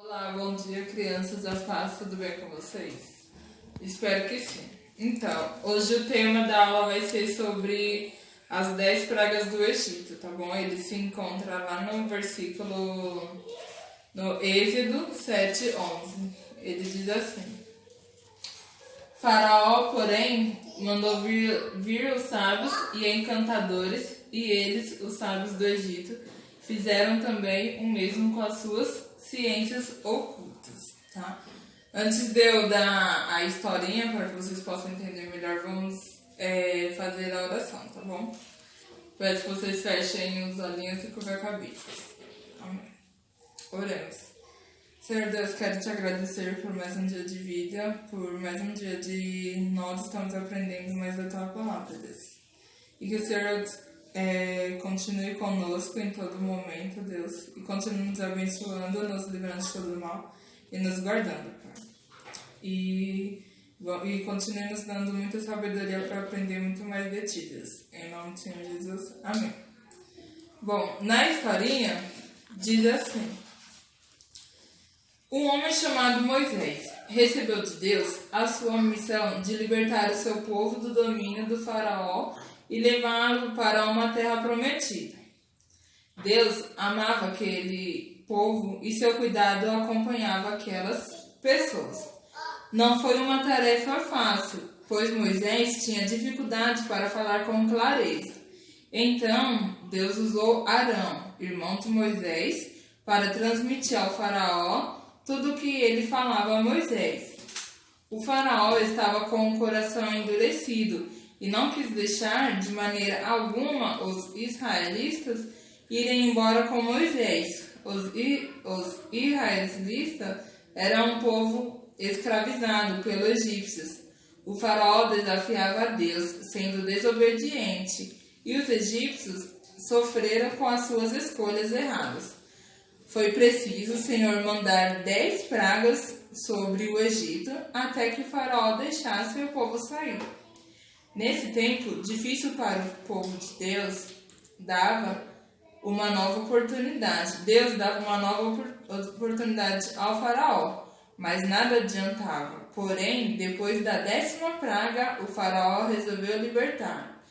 Olá, bom dia, crianças. A paz, tudo bem com vocês? Espero que sim. Então, hoje o tema da aula vai ser sobre as 10 pragas do Egito, tá bom? Ele se encontra lá no versículo, no Êxodo 7:11. Ele diz assim: Faraó, porém, mandou vir os sábios e encantadores, e eles, os sábios do Egito, fizeram também o mesmo com as suas ciências ocultas, tá? Antes de eu dar a historinha, para que vocês possam entender melhor, vamos fazer a oração, tá bom? Peço que vocês fechem os olhinhos e curvam a cabeça. Amém. Oremos. Senhor Deus, quero te agradecer por mais um dia de vida, por mais um dia de nós estamos aprendendo mais da tua palavra, Deus. E que o Senhor continue conosco em todo momento, Deus, e continue nos abençoando, nos livrando de todo mal e nos guardando, Pai. E continue nos dando muita sabedoria para aprender muito mais de ti, Deus. Em nome do Senhor Jesus. Amém. Bom, na historinha diz assim: um homem chamado Moisés recebeu de Deus a sua missão de libertar o seu povo do domínio do faraó e levá-lo para uma terra prometida. Deus amava aquele povo e seu cuidado acompanhava aquelas pessoas. Não foi uma tarefa fácil, pois Moisés tinha dificuldade para falar com clareza. Então, Deus usou Arão, irmão de Moisés, para transmitir ao faraó tudo o que ele falava a Moisés. O faraó estava com o coração endurecido e não quis deixar de maneira alguma os israelitas irem embora com Moisés. Os israelitas eram um povo escravizado pelos egípcios. O faraó desafiava a Deus, sendo desobediente, e os egípcios sofreram com as suas escolhas erradas. Foi preciso o Senhor mandar 10 pragas sobre o Egito até que o faraó deixasse o povo sair. Nesse tempo difícil para o povo de Deus, dava uma nova oportunidade. Deus dava uma nova oportunidade ao faraó, mas nada adiantava. Porém, depois da 10ª praga, o faraó resolveu libertar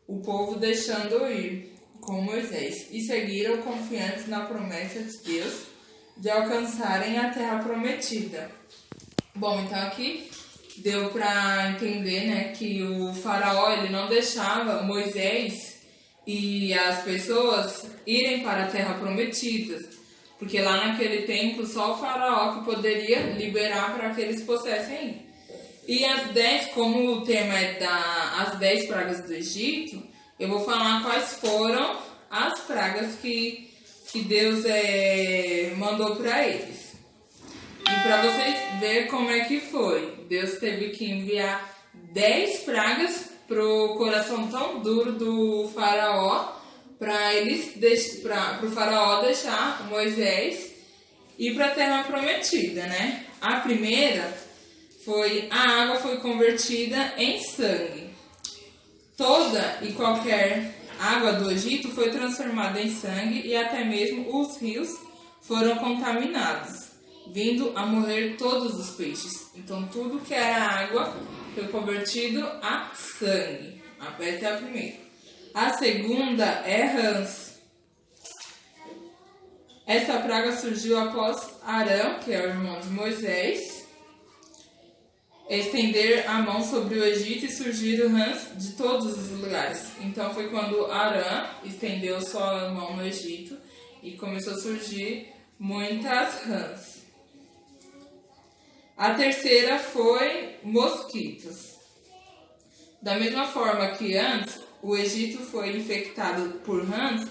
o povo, deixando ir com Moisés, e seguiram confiantes na promessa de Deus de alcançarem a terra prometida. Bom, então aqui deu para entender, né, que o faraó ele não deixava Moisés e as pessoas irem para a terra prometida, porque lá naquele tempo só o faraó que poderia liberar para que eles pudessem ir. E as 10, como o tema é as 10 pragas do Egito, eu vou falar quais foram as pragas que Deus mandou para eles. E para vocês verem como é que foi, Deus teve que enviar 10 pragas pro coração tão duro do faraó, para o faraó deixar Moisés ir para a terra prometida, né? A primeira foi: a água foi convertida em sangue. Toda e qualquer água do Egito foi transformada em sangue, e até mesmo os rios foram contaminados, vindo a morrer todos os peixes. Então tudo que era água foi convertido a sangue. Essa é a primeira. A segunda é rãs. Essa praga surgiu após Arão, que é o irmão de Moisés, estender a mão sobre o Egito, e surgiram rãs de todos os lugares. Então foi quando Arão estendeu sua mão no Egito e começou a surgir muitas rãs. A terceira foi mosquitos. Da mesma forma que antes o Egito foi infectado por rãs,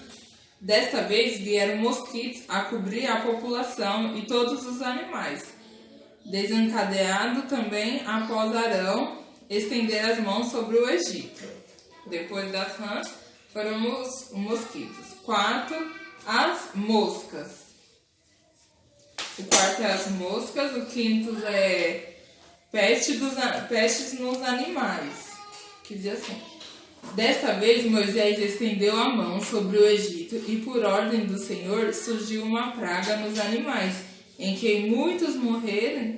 desta vez vieram mosquitos a cobrir a população e todos os animais. Desencadeado também após Arão estender as mãos sobre o Egito. Depois das rãs foram os mosquitos. 4, as moscas. O quarto é as moscas. O quinto é pestes nos animais. Que diz assim: desta vez Moisés estendeu a mão sobre o Egito, e por ordem do Senhor surgiu uma praga nos animais, em que muitos morreram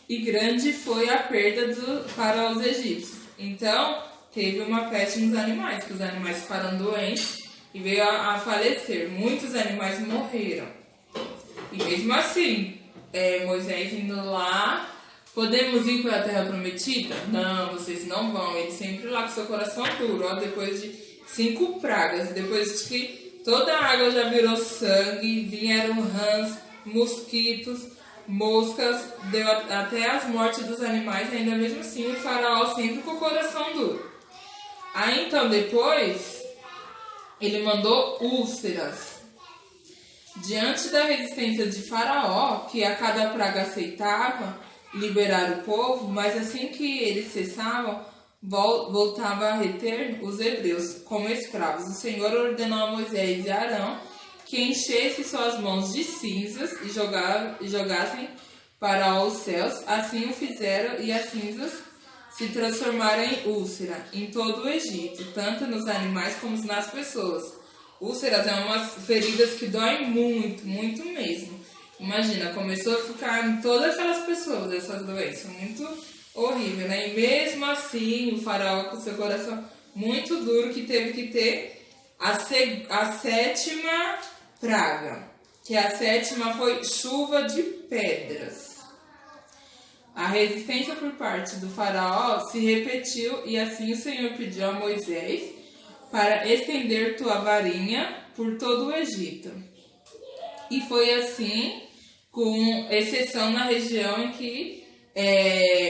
e grande foi a perda para os egípcios. Então, teve uma peste nos animais, que os animais ficaram doentes e veio a falecer. Muitos animais morreram. E mesmo assim, Moisés indo lá, podemos ir para a Terra Prometida? Não, vocês não vão. Ele sempre lá com seu coração duro, ó, depois de 5 pragas, depois de que toda a água já virou sangue, vieram rãs, mosquitos, moscas, deu até as mortes dos animais, ainda mesmo assim o faraó sempre com o coração duro. Aí então depois, ele mandou úlceras. Diante da resistência de Faraó, que a cada praga aceitava liberar o povo, mas assim que eles cessavam, voltava a reter os hebreus como escravos. O Senhor ordenou a Moisés e Arão que enchessem suas mãos de cinzas e jogassem para os céus. Assim o fizeram, e as cinzas se transformaram em úlcera em todo o Egito, tanto nos animais como nas pessoas. Úlceras são umas feridas que doem muito, muito mesmo. Imagina, começou a ficar em todas aquelas pessoas essas doenças, muito horrível, né? E mesmo assim, o faraó com seu coração muito duro, que teve que ter a 7ª praga, que a 7ª foi chuva de pedras. A resistência por parte do faraó se repetiu, e assim o Senhor pediu a Moisés para estender tua varinha por todo o Egito. E foi assim, com exceção na região em que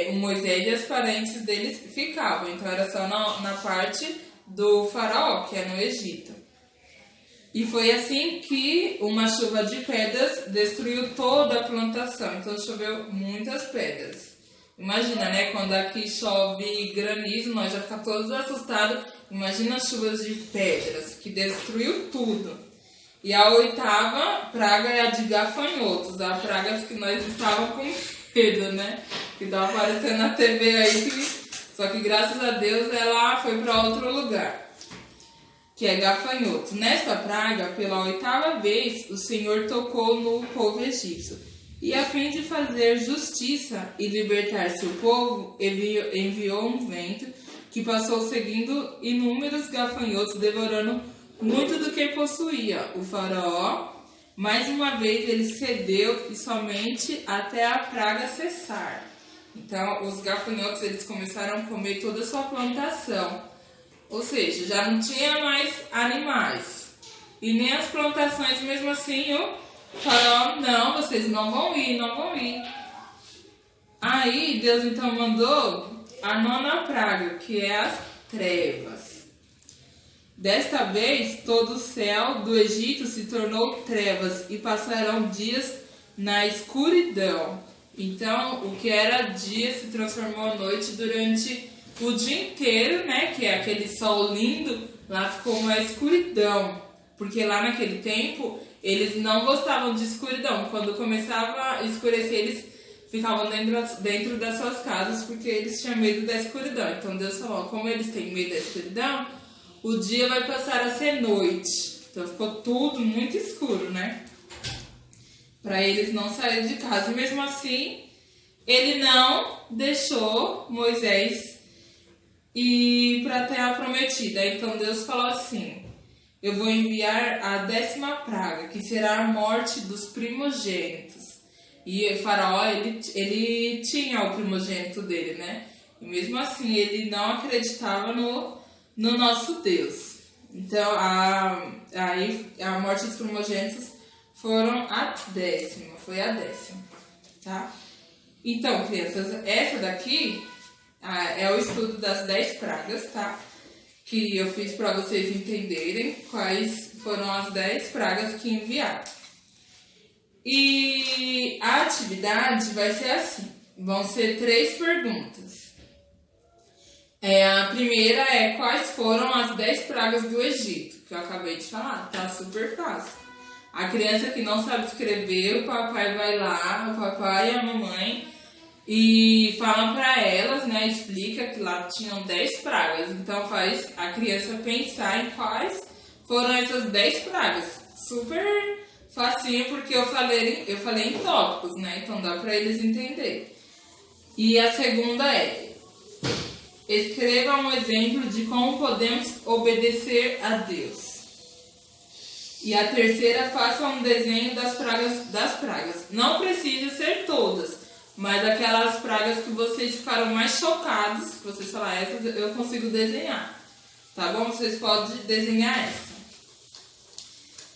o Moisés e os parentes deles ficavam. Então era só na parte do faraó, que é no Egito. E foi assim que uma chuva de pedras destruiu toda a plantação. Então choveu muitas pedras. Imagina, né? Quando aqui chove granizo, nós já ficamos todos assustados. Imagina as chuvas de pedras, que destruiu tudo. E a 8ª praga é a de gafanhotos. A praga que nós estávamos com medo, né? Que estava aparecendo na TV aí. Só que graças a Deus ela foi para outro lugar, que é gafanhoto. Nesta praga, pela 8ª vez, o Senhor tocou no povo egípcio. E a fim de fazer justiça e libertar seu povo, enviou um vento que passou seguindo inúmeros gafanhotos, devorando muito do que possuía. O faraó, mais uma vez, ele cedeu, e somente até a praga cessar. Então, os gafanhotos, eles começaram a comer toda a sua plantação. Ou seja, já não tinha mais animais. E nem as plantações, mesmo assim, o faraó, não, vocês não vão ir, não vão ir. Aí, Deus então mandou a 9ª praga, que é as trevas. Desta vez, todo o céu do Egito se tornou trevas e passaram dias na escuridão. Então, o que era dia se transformou à noite durante o dia inteiro, né? Que é aquele sol lindo, lá ficou uma escuridão. Porque lá naquele tempo, eles não gostavam de escuridão. Quando começava a escurecer, eles ficavam dentro das suas casas, porque eles tinham medo da escuridão. Então Deus falou, como eles têm medo da escuridão, o dia vai passar a ser noite. Então ficou tudo muito escuro, né? Para eles não saírem de casa. E mesmo assim, ele não deixou Moisés ir para a Terra Prometida. Então Deus falou assim, eu vou enviar a 10ª praga, que será a morte dos primogênitos. E o faraó, ele tinha o primogênito dele, né? E mesmo assim, ele não acreditava no nosso Deus. Então, a morte dos primogênitos foram a 10ª, foi a 10ª, tá? Então, crianças, essa daqui é o estudo das 10 pragas, tá? Que eu fiz para vocês entenderem quais foram as 10 pragas que enviaram. E a atividade vai ser assim, vão ser 3 perguntas. A primeira é quais foram as 10 pragas do Egito, que eu acabei de falar, tá super fácil. A criança que não sabe escrever, o papai vai lá, o papai e a mamãe, e falam para elas, né, explica que lá tinham 10 pragas. Então faz a criança pensar em quais foram essas 10 pragas. Super facinho porque eu falei em tópicos, né? Então dá para eles entenderem. E a segunda é: escreva um exemplo de como podemos obedecer a Deus. E a terceira, faça um desenho das pragas. Não precisa ser todas, mas aquelas pragas que vocês ficaram mais chocados, que vocês falaram, essas eu consigo desenhar. Tá bom? Vocês podem desenhar essa.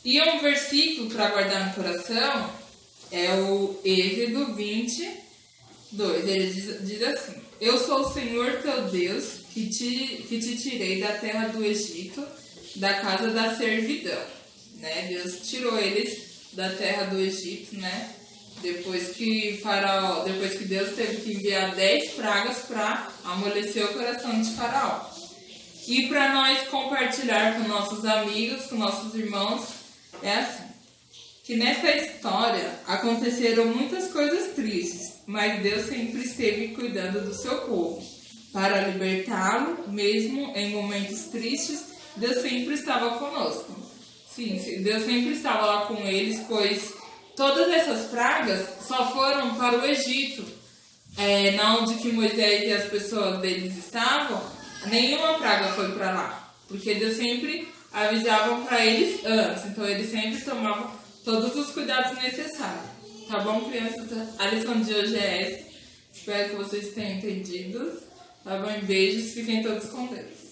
E um versículo para guardar no coração é o Êxodo 22. Ele diz assim: eu sou o Senhor teu Deus, que te tirei da terra do Egito, da casa da servidão. Né? Deus tirou eles da terra do Egito, né? Depois que Deus teve que enviar 10 pragas para amolecer o coração de Faraó. E para nós compartilhar com nossos amigos, com nossos irmãos, é assim: que nessa história aconteceram muitas coisas tristes, mas Deus sempre esteve cuidando do seu povo. Para libertá-lo, mesmo em momentos tristes, Deus sempre estava conosco. Sim, Deus sempre estava lá com eles, pois todas essas pragas só foram para o Egito, na onde que Moisés e as pessoas deles estavam. Nenhuma praga foi para lá, porque Deus sempre avisava para eles antes, então eles sempre tomavam todos os cuidados necessários. Tá bom, crianças? A lição de hoje é essa. Espero que vocês tenham entendido. Tá bom? Beijos, fiquem todos com Deus.